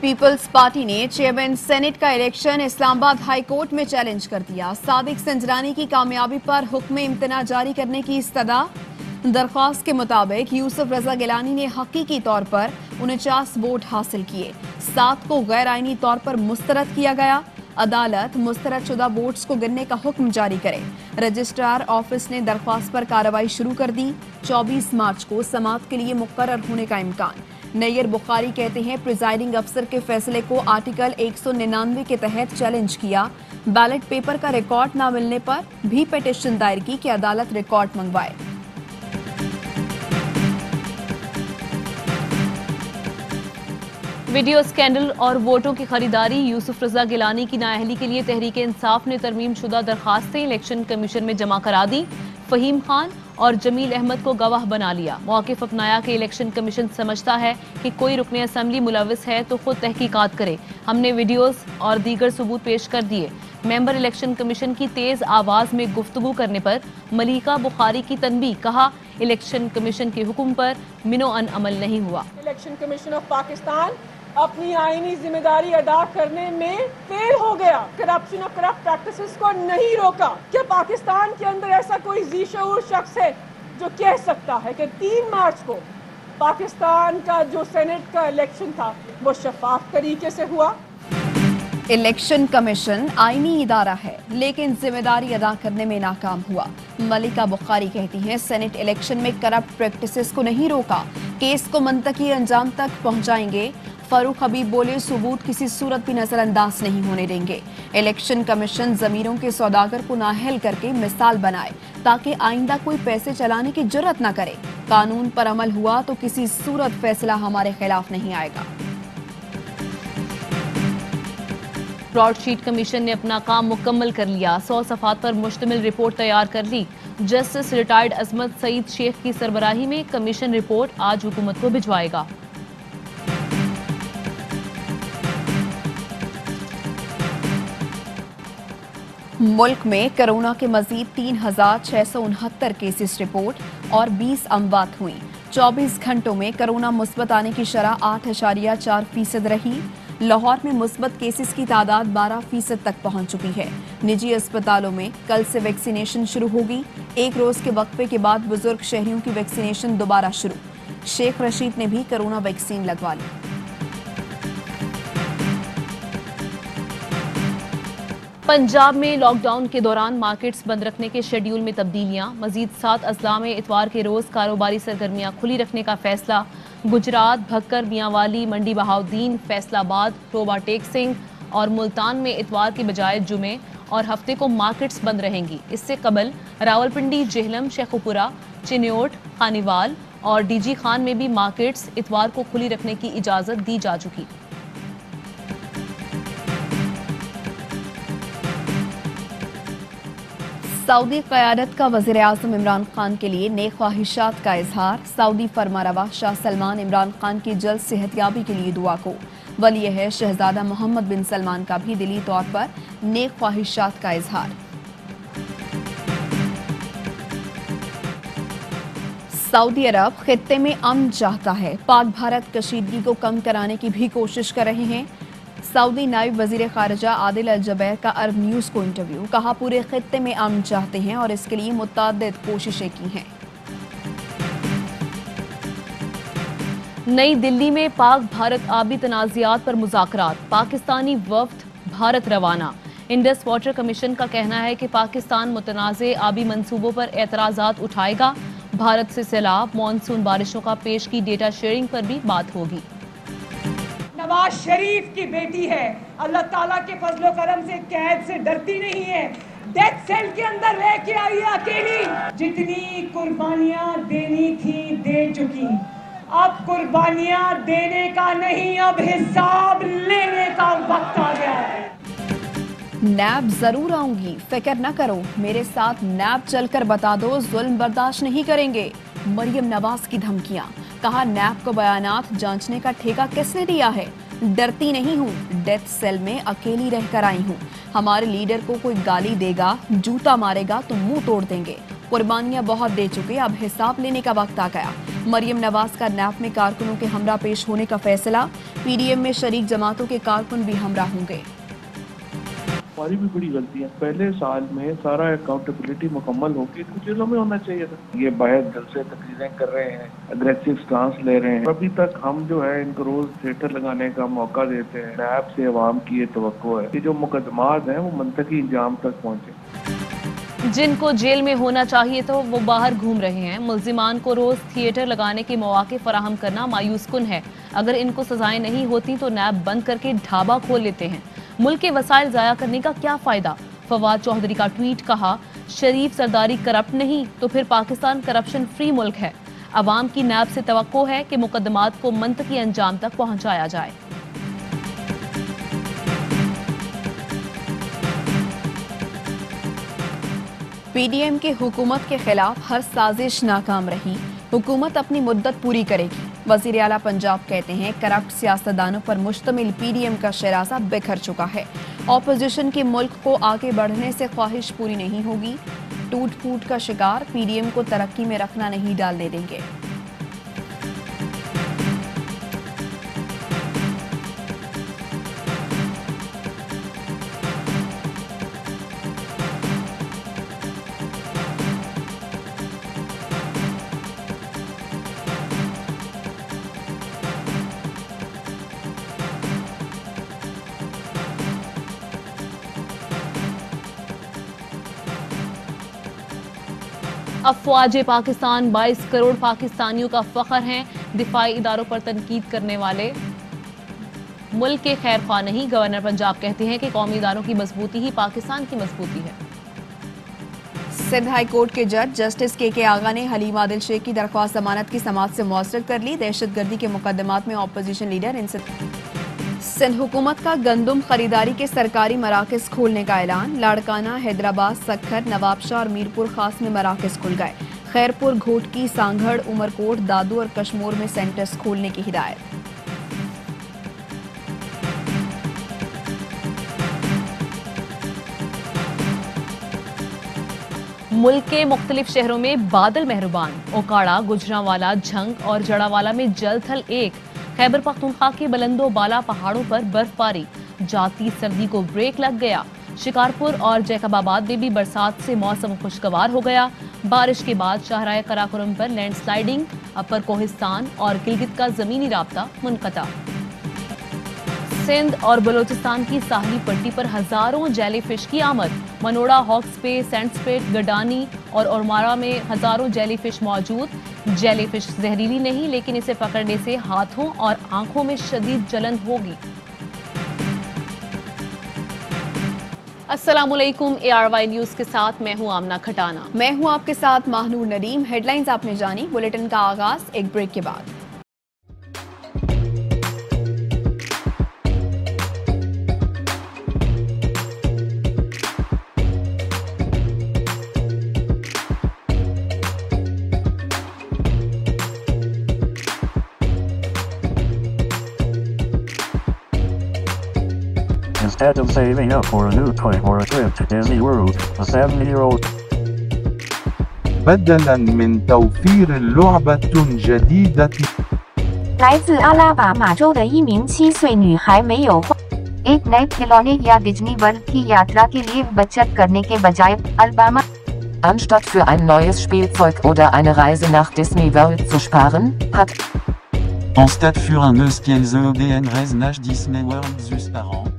Peoples party ने chairman senate का election Islamabad high court में चैलेंज कर दिया। सादिक संजरानी की कामयाबी पर हुक्म इम्तना जारी करने की इस्तदा। दरख्वास्त के मुताबिक यूसुफ रजा गिलानी ने हकीकी तौर पर 49 वोट हासिल किए, 7 को गैर आईनी तौर पर मुस्तरद किया गया। अदालत मुस्तरद शुदा वोट्स को गिनने का हुक्म जारी करे। रजिस्ट्रार ऑफिस ने दरख्वास्त पर कार्रवाई शुरू कर दी। 24 मार्च को समाअत के लिए मुकर्रर होने का इम्कान। नैयर बुखारी कहते हैं प्रिजाइडिंग अफसर के फैसले को आर्टिकल 199 के तहत चैलेंज किया। बैलेट पेपर का रिकॉर्ड न मिलने पर भी पिटीशन दायर की कि अदालत रिकॉर्ड मंगवाए। वीडियो स्कैंडल और वोटों की खरीदारी। यूसुफ रजा गिलानी की नाअहली के लिए तहरीक इंसाफ ने तरमीम शुदा दरखास्तें इलेक्शन कमीशन में जमा करा दी। फहीम खान और जमील अहमद को गवाह बना लिया। मौक़िफ़ अपनाया कि इलेक्शन कमीशन समझता है कि कोई रुकने असम्बली मुलविस है तो खुद तहकीकात करे। हमने वीडियोस और दीगर सबूत पेश कर दिए। मेंबर इलेक्शन कमीशन की तेज आवाज में गुफ्तगू करने पर मलिका बुखारी की तनबीह। कहा, इलेक्शन कमीशन के हुक्म पर मिनो अन अमल नहीं हुआ। इलेक्शन कमीशन ऑफ पाकिस्तान अपनी आईनी जिम्मेदारी अदा करने में फेल हो गया। करप्शन और करप्ट प्रैक्टिसेस को नहीं रोका। क्या पाकिस्तान के अंदर ऐसा कोई ज़ी-शऊर शख्स है जो कह सकता है कि 3 मार्च को पाकिस्तान का जो सेनेट का इलेक्शन था वो शफाफ तरीके से हुआ? इलेक्शन कमीशन आईनी इदारा है लेकिन जिम्मेदारी अदा करने में नाकाम हुआ। मलिका बुखारी कहती हैं सेनेट इलेक्शन में करप्ट प्रैक्टिसेस को नहीं रोका, केस को मंतकी अंजाम तक पहुंचाएंगे। फारूक हबीब बोले सबूत किसी सूरत भी नजरअंदाज नहीं होने देंगे। इलेक्शन कमीशन जमीरों के सौदागर को नाअहल करके मिसाल बनाए ताकि आइंदा कोई पैसे चलाने की जुर्रत न करे। कानून पर अमल हुआ तो किसी सूरत फैसला हमारे खिलाफ नहीं आएगा। ब्रॉडशीट कमीशन ने अपना काम मुकम्मल कर लिया। 100 सफ़ात पर मुश्तमिल रिपोर्ट तैयार कर ली। जस्टिस रिटायर्ड अजमत सईद शेख की सरबराही में कमीशन रिपोर्ट आज हुकूमत को भिजवाएगा। मुल्क में कोरोना के मजीद 3,669 केसेस रिपोर्ट और 20 अमवात हुई। 24 घंटों में कोरोना मुस्बत आने की शरह 8.4% रही। लाहौर में मुस्बत केसेस की तादाद 12% तक पहुंच चुकी है। निजी अस्पतालों में कल से वैक्सीनेशन शुरू होगी। एक रोज के वक्फे के बाद बुजुर्ग शहरियों की वैक्सीनेशन दोबारा शुरू। शेख रशीद ने भी कोरोना वैक्सीन लगवा ली। पंजाब में लॉकडाउन के दौरान मार्केट्स बंद रखने के शेड्यूल में तब्दीलियां। मजीद 7 अजला में इतवार के रोज कारोबारी सरगर्मियां खुली रखने का फैसला। गुजरात, भक्कर, मियांवाली, मंडी बहाउद्दीन, फैसलाबाद, रोबा टेक सिंह और मुल्तान में इतवार की बजाय जुमे और हफ्ते को मार्केट्स बंद रहेंगी। इससे कबल रावलपिंडी, जेहलम, शेखुपुरा, चिन्योट, खानीवाल और डीजी खान में भी मार्केट्स इतवार को खुली रखने की इजाजत दी जा चुकी। सऊदी क़यादत का वज़ीर आज़म इमरान खान के लिए नेक ख्वाहिशात का इजहार। सऊदी फरमारवा शाह सलमान इमरान खान की जल्द सेहतयाबी के लिए दुआ को। वली है शहजादा मोहम्मद बिन सलमान का भी दिली तौर पर नेक ख्वाहिशात का इजहार। सऊदी अरब खित्ते में अमन चाहता है। पाक भारत कशीदगी को कम कराने की भी कोशिश कर रहे हैं। सऊदी नायब वजीर खारजा आदिल अल जबैर का अरब न्यूज को इंटरव्यू। कहा, पूरे खित्ते में अमन चाहते हैं और इसके लिए मुतअद्दिद कोशिशें की हैं। नई दिल्ली में पाक भारत आबी तनाज़ात पर मुज़ाकरात। पाकिस्तानी वफ्द भारत रवाना। इंडस वाटर कमीशन का कहना है कि पाकिस्तान मुतनाज़े आबी मंसूबों पर एतराज़ात उठाएगा। भारत से सैलाब, मानसून बारिशों का पेश की डेटा शेयरिंग पर भी बात होगी। नवाज शरीफ की बेटी है, अल्लाह ताला के फजलो करम से कैद से डरती नहीं है। डेथ सेल के अंदर रह के आई है अकेली। जितनी कुर्बानियां देनी थी दे चुकी। अब कुर्बानियां देने का नहीं, अब हिसाब लेने का वक्त आ गया है। नैब जरूर आऊंगी, फिक्र न करो, मेरे साथ नैब चलकर बता दो, जुल्म बर्दाश्त नहीं करेंगे। मरियम नवाज की धमकियां। कहा, नैब को बयानात जांचने का ठेका किसने दिया है? डरती नहीं हूँ, डेथ सेल में अकेली रहकर आई हूँ। हमारे लीडर को कोई गाली देगा, जूता मारेगा तो मुंह तोड़ देंगे। कुर्बानियां बहुत दे चुके, अब हिसाब लेने का वक्त आ गया। मरियम नवाज का नैप में कारकुनों के हमरा पेश होने का फैसला, पीडीएम में शरीक जमातों के कारकुन भी हमरा होंगे। हमारी भी बड़ी गलती है, पहले साल में सारा अकाउंटेबिलिटी मुकम्मल होगी तो जेलों में होना चाहिए था। ये बाहर दिल से तकरीरें कर रहे हैं, अग्रेसिव स्टांस ले रहे हैं। अभी तक हम जो है इनको रोज थिएटर लगाने का मौका देते हैं। नैब से अवाम की ये तवक्को है कि जो मुकदमात हैं वो मंतकी इंजाम तक पहुँचे। जिनको जेल में होना चाहिए तो वो बाहर घूम रहे हैं। मुल्जिमान को रोज थिएटर लगाने के मौके फराहम करना मायूस कुन है। अगर इनको सजाएं नहीं होती तो नैब बंद करके ढाबा खोल लेते हैं। मुल्क के वसाइल जाया करने का क्या फायदा। फवाद चौधरी का ट्वीट, कहा शरीफ सरदारी करप्ट नहीं तो फिर पाकिस्तान करप्शन फ्री मुल्क है। अवाम की नैब से तवक्को है कि मुकदमात को मंतकी अंजाम तक पहुंचाया जाए। पीडीएम के हुकूमत के खिलाफ हर साजिश नाकाम रही, हुकूमत अपनी मुद्दत पूरी करेगी। वजीर आला पंजाब कहते हैं करप्ट सियासतदानों पर मुश्तमिल पीडीएम का शरासा बिखर चुका है। ऑपोजिशन के मुल्क को आगे बढ़ने से ख्वाहिश पूरी नहीं होगी। टूट फूट का शिकार पीडीएम को तरक्की में रखना नहीं डालने देंगे। अफवाज पाकिस्तान 22 करोड़ पाकिस्तानियों का फख्र हैं। दिफाई इदारों पर तनकीद करने वाले मुल्क के खैर ख्वाह नहीं। गवर्नर पंजाब कहते हैं कि कौमी इदारों की मजबूती ही पाकिस्तान की मजबूती है। सिंध हाई कोर्ट के जज जस्टिस के आगा ने हलीम आदिल शेख की दरख्वास्त जमानत की समाअत से मुअस्सरत कर ली। दहशतगर्दी के मुकदमात में अपोजिशन लीडर सिंध हुकूमत का गंदम खरीदारी के सरकारी मराकज खोलने का ऐलान। लाड़काना, हैदराबाद, सक्खर, नवाबशाह और मीरपुर खास में मराकज खुल गए। खैरपुर, घोटकी, सांगड़, उमरकोट, दादू और कश्मोर में सेंटर्स खोलने की हिदायत। मुल्क के मुख्तलिफ शहरों में बादल मेहरबान। ओकाड़ा, गुजरांवाला, झंग और जड़ावाला में जल थल एक। खैबर पख्तूनख्वा के बुलंदो बाला पहाड़ों पर बर्फबारी, जाती सर्दी को ब्रेक लग गया। शिकारपुर और जैकबाबाद में भी बरसात से मौसम खुशगवार हो गया। बारिश के बाद शाहराह कराकोरम पर लैंडस्लाइडिंग, अपर कोहिस्तान और गिलगित का जमीनी राब्ता मुनक़ता। सिंध और बलोचिस्तान की साहली पट्टी पर हजारों जेली फिश की आमद। मनोड़ा, हॉक्स पे, सेंट्सपेट, गडानी और औरमारा में हजारों जेली फिश मौजूद। जेली फिश जहरीली नहीं, लेकिन इसे पकड़ने से हाथों और आंखों में शदीद जलन होगी। अस्सलामुअलैकुम, ARY न्यूज के साथ मैं हूं आमना खटाना। मैं हूं आपके साथ माहनूर नदीम। हेडलाइंस आपने जानी। बुलेटिन का आगाज एक ब्रेक के बाद। Instead of saving up for a new toy or a trip to Disney World, a 70-year-old بدلاً من توفير لعبة جديدة 来自阿拉巴马州的一名7岁女孩没有花 एक नए खिलौने या डिज्नी वर्ल्ड की यात्रा के लिए बचत करने के बजाय Alabama Anstatt für ein neues Spielzeug oder eine Reise nach Disney World zu sparen, hat Anstatt für un neues Spielzeug oder eine Reise nach Disney World zu sparen,